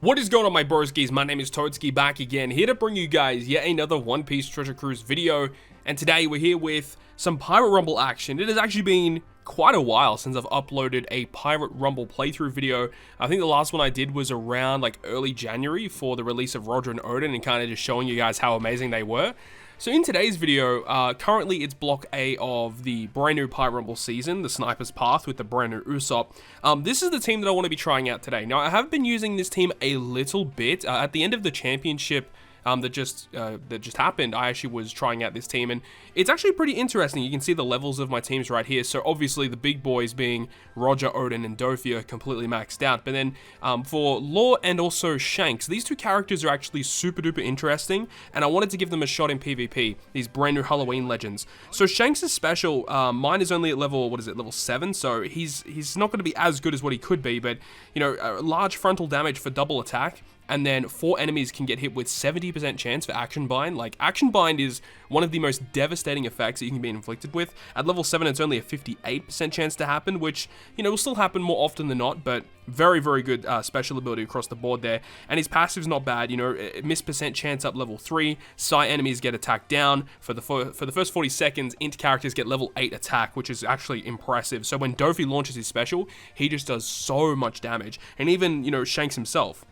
What is going on, my broskiis? My name is Toadskii, back again, here to bring you guys yet another One Piece Treasure Cruise video. And today we're here with some Pirate Rumble action. It has actually been quite a while since I've uploaded a Pirate Rumble playthrough video. I think the last one I did was around like early January for the release of Roger and Odin, and kind of just showing you guys how amazing they were. So in today's video, currently it's Block A of the brand new Pirate Rumble season, the Sniper's Path with the brand new Usopp. This is the team that I want to be trying out today. Now, I have been using this team a little bit. At the end of the championship that just happened, I actually was trying out this team, and it's actually pretty interesting. You can see the levels of my teams right here. So obviously the big boys being Roger, Odin, and Dofi are completely maxed out. But then for Law and also Shanks, these two characters are actually super duper interesting, and I wanted to give them a shot in PvP, these brand new Halloween legends. So Shanks is special. Mine is only at level, level 7, so he's not going to be as good as what he could be, but you know, large frontal damage for double attack. And then 4 enemies can get hit with 70% chance for Action Bind. Like, Action Bind is one of the most devastating effects that you can be inflicted with. At level 7, it's only a 58% chance to happen, which, you know, will still happen more often than not, but very, very good special ability across the board there. And his passive's not bad, you know, miss percent chance up level 3, Psi enemies get attacked down. For the first 40 seconds, Int characters get level 8 attack, which is actually impressive. So when Dofi launches his special, he just does so much damage. And even, you know, Shanks himself.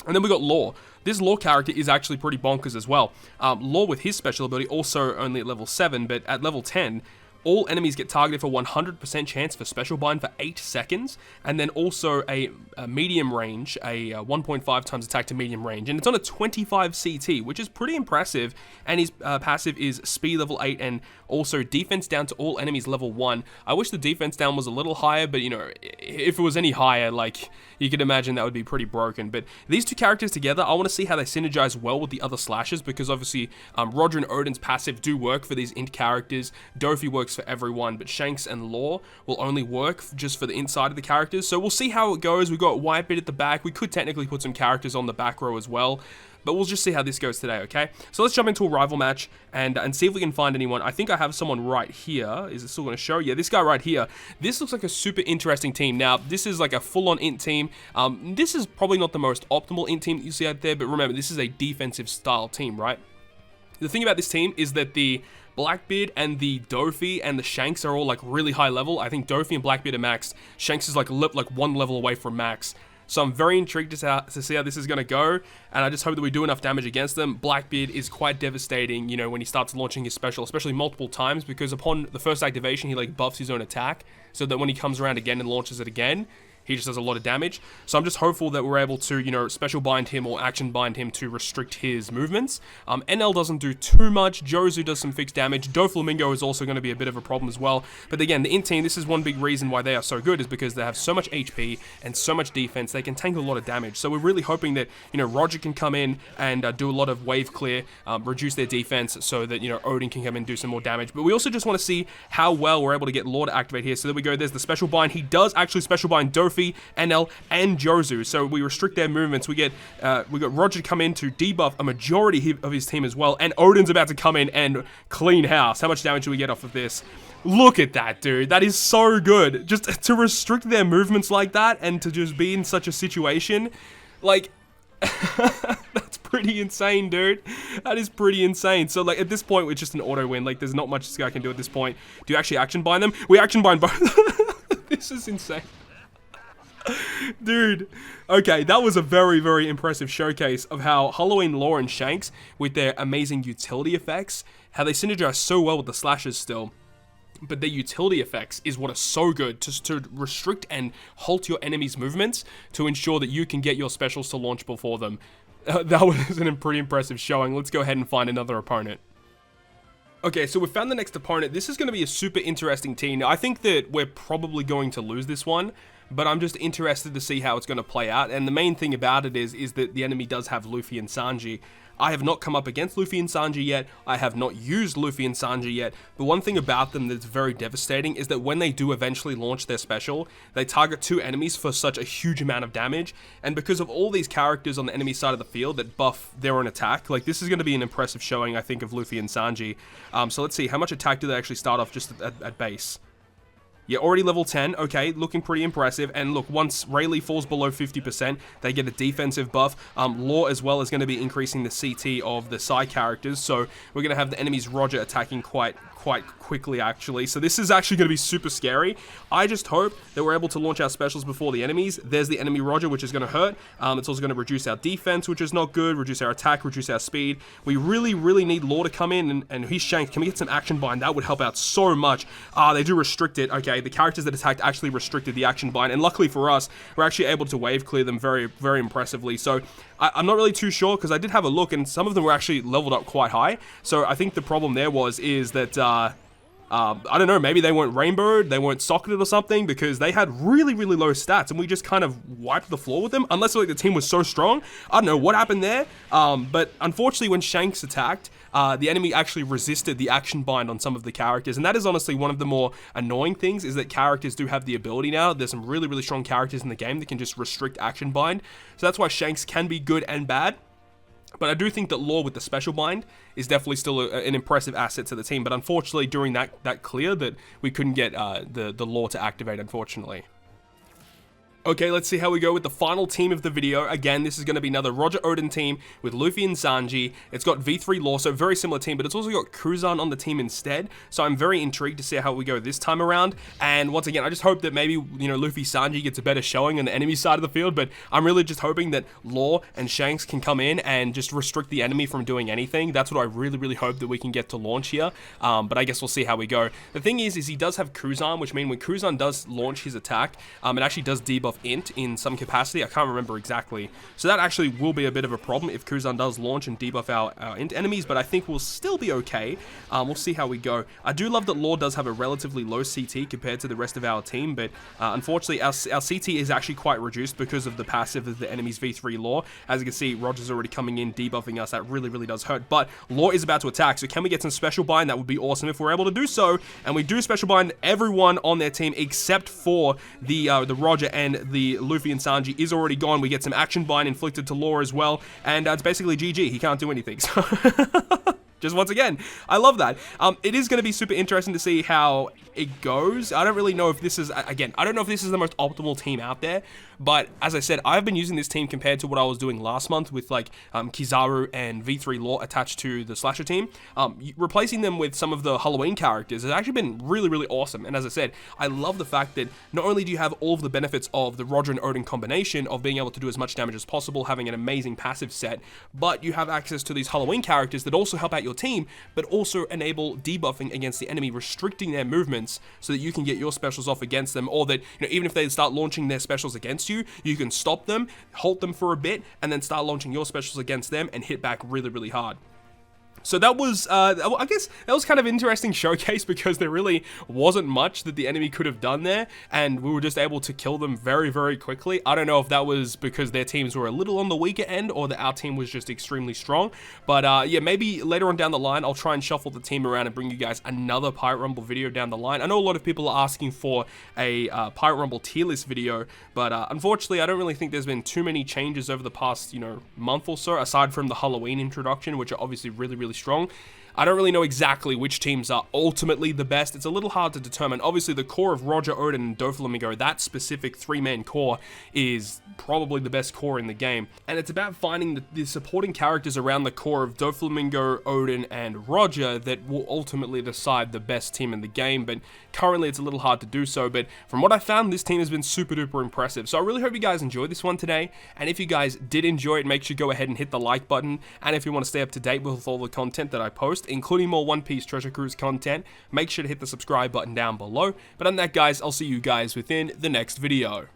And then we got Law. This Law character is actually pretty bonkers as well. Law with his special ability also only at level 7, but at level 10, all enemies get targeted for 100% chance for Special Bind for 8 seconds, and then also a medium range, a 1.5 times attack to medium range, and it's on a 25 CT, which is pretty impressive, and his passive is speed level 8, and also defense down to all enemies level 1. I wish the defense down was a little higher, but you know, if it was any higher, like, you could imagine that would be pretty broken. But these two characters together, I want to see how they synergize well with the other slashes, because obviously Roger and Odin's passive do work for these int characters, Dofi works for everyone, but Shanks and Law will only work just for the inside of the characters. So we'll see how it goes. We've got Whitebeard at the back. We could technically put some characters on the back row as well, but we'll just see how this goes today, okay? So let's jump into a rival match and see if we can find anyone. I think I have someone right here. Is it still going to show? Yeah, this guy right here. This looks like a super interesting team. Now, this is like a full-on int team. This is probably not the most optimal int team that you see out there, but remember, this is a defensive style team, right? The thing about this team is that the Blackbeard and the Dofi and the Shanks are all like really high level. I think Dofi and Blackbeard are maxed. Shanks is like one level away from max. So I'm very intrigued to see how this is going to go, and I just hope that we do enough damage against them. Blackbeard is quite devastating, you know, when he starts launching his special, especially multiple times, because upon the first activation, he like buffs his own attack, so that when he comes around again and launches it again, he just does a lot of damage. So I'm just hopeful that we're able to, you know, special bind him or action bind him to restrict his movements. NL doesn't do too much. Jozu does some fixed damage. Doflamingo is also going to be a bit of a problem as well. But again, the int team, this is one big reason why they are so good, is because they have so much HP and so much defense. They can tank a lot of damage. So we're really hoping that, you know, Roger can come in and do a lot of wave clear, reduce their defense so that, you know, Odin can come in and do some more damage. But we also just want to see how well we're able to get Law to activate here. So there we go. There's the special bind. He does actually special bind Dofi, NL, and Jozu, so we restrict their movements. We got Roger come in to debuff a majority of his team as well, and Odin's about to come in and clean house. How much damage do we get off of this? Look at that, dude. That is so good. Just to restrict their movements like that, and to just be in such a situation, like, that's pretty insane, dude. That is pretty insane. So, like, at this point, it's just an auto win. Like, there's not much this guy can do at this point. Do you actually action bind them? We action bind both. This is insane. Dude, okay, that was a very, very impressive showcase of how Halloween Law and Shanks, with their amazing utility effects, how they synergize so well with the slashes still. But their utility effects is what are so good to restrict and halt your enemy's movements to ensure that you can get your specials to launch before them. That was a pretty impressive showing. Let's go ahead and find another opponent. Okay, so we found the next opponent. This is going to be a super interesting team. Now, I think that we're probably going to lose this one, but I'm just interested to see how it's going to play out. And the main thing about it is that the enemy does have Luffy and Sanji. I have not come up against Luffy and Sanji yet. I have not used Luffy and Sanji yet. The one thing about them that's very devastating is that when they do eventually launch their special, they target 2 enemies for such a huge amount of damage. And because of all these characters on the enemy side of the field that buff their own attack, like, this is going to be an impressive showing, I think, of Luffy and Sanji. So let's see, how much attack do they actually start off just at base? Yeah, already level 10. Okay, looking pretty impressive. And look, once Rayleigh falls below 50%, they get a defensive buff. Law as well is going to be increasing the CT of the Psy characters. So we're going to have the enemy's Roger attacking quite quickly, actually. So this is actually going to be super scary. I just hope that we're able to launch our specials before the enemies. There's the enemy Roger, which is going to hurt. It's also going to reduce our defense, which is not good, reduce our attack, reduce our speed. We really need Law to come in, and he's Shanks. Can we get some action bind? That would help out so much. They do restrict it. Okay, the characters that attacked actually restricted the action bind, and luckily for us, we're actually able to wave clear them very impressively. So I'm not really too sure, because I did have a look, and some of them were actually leveled up quite high. So I think the problem there is that I don't know, maybe they weren't rainbowed, they weren't socketed or something, because they had really low stats, and we just kind of wiped the floor with them, unless like the team was so strong. I don't know what happened there, but unfortunately when Shanks attacked, the enemy actually resisted the action bind on some of the characters, and that is honestly one of the more annoying things, is that characters do have the ability now. There's some really strong characters in the game that can just restrict action bind, so that's why Shanks can be good and bad. But I do think that Law with the special bind is definitely still an impressive asset to the team. But unfortunately, during that clear, that we couldn't get the Law to activate, unfortunately. Okay, let's see how we go with the final team of the video. Again, this is going to be another Roger Odin team with Luffy and Sanji. It's got V3 Law, so very similar team, but it's also got Cruzan on the team instead. So I'm very intrigued to see how we go this time around. And once again, I just hope that maybe, you know, Luffy Sanji gets a better showing on the enemy side of the field, but I'm really just hoping that Law and Shanks can come in and just restrict the enemy from doing anything. That's what I really hope that we can get to launch here. But I guess we'll see how we go. The thing is he does have Cruzan, which means when Cruzan does launch his attack, it actually does debuff int in some capacity. I can't remember exactly. So that actually will be a bit of a problem if Cruzan does launch and debuff our int enemies, but I think we'll still be okay. We'll see how we go. I do love that Law does have a relatively low CT compared to the rest of our team, but unfortunately our CT is actually quite reduced because of the passive of the enemy's V3 Law. As you can see, Roger's already coming in, debuffing us. That really does hurt, but Law is about to attack, so can we get some special bind? That would be awesome if we're able to do so, and we do special bind everyone on their team except for the Roger, and the Luffy and Sanji is already gone. We get some action bind inflicted to Law as well, and it's basically GG. He can't do anything. So just once again, I love that. It is going to be super interesting to see how it goes. I don't really know if this is, again, I don't know if this is the most optimal team out there, but as I said, I've been using this team compared to what I was doing last month with like Kizaru and V3 Law attached to the Slasher team. Replacing them with some of the Halloween characters has actually been really awesome. And as I said, I love the fact that not only do you have all of the benefits of the Roger and Odin combination of being able to do as much damage as possible, having an amazing passive set, but you have access to these Halloween characters that also help out your team, but also enable debuffing against the enemy, restricting their movements so that you can get your specials off against them, or that, you know, even if they start launching their specials against you, you can stop them, halt them for a bit, and then start launching your specials against them and hit back really hard. So that was, I guess, that was kind of an interesting showcase, because there really wasn't much that the enemy could have done there, and we were just able to kill them very quickly. I don't know if that was because their teams were a little on the weaker end, or that our team was just extremely strong. But yeah, maybe later on down the line, I'll try and shuffle the team around and bring you guys another Pirate Rumble video down the line. I know a lot of people are asking for a Pirate Rumble tier list video, but unfortunately, I don't really think there's been too many changes over the past, you know, month or so, aside from the Halloween introduction, which are obviously really strong. I don't really know exactly which teams are ultimately the best. It's a little hard to determine. Obviously, the core of Roger, Odin, and Doflamingo, that specific three-man core, is probably the best core in the game. And it's about finding the supporting characters around the core of Doflamingo, Odin, and Roger that will ultimately decide the best team in the game. But currently, it's a little hard to do so. But from what I found, this team has been super duper impressive. So I really hope you guys enjoyed this one today. And if you guys did enjoy it, make sure you go ahead and hit the like button. And if you want to stay up to date with all the content that I post, including more One Piece Treasure Cruise content, make sure to hit the subscribe button down below. But on that, guys, I'll see you guys within the next video.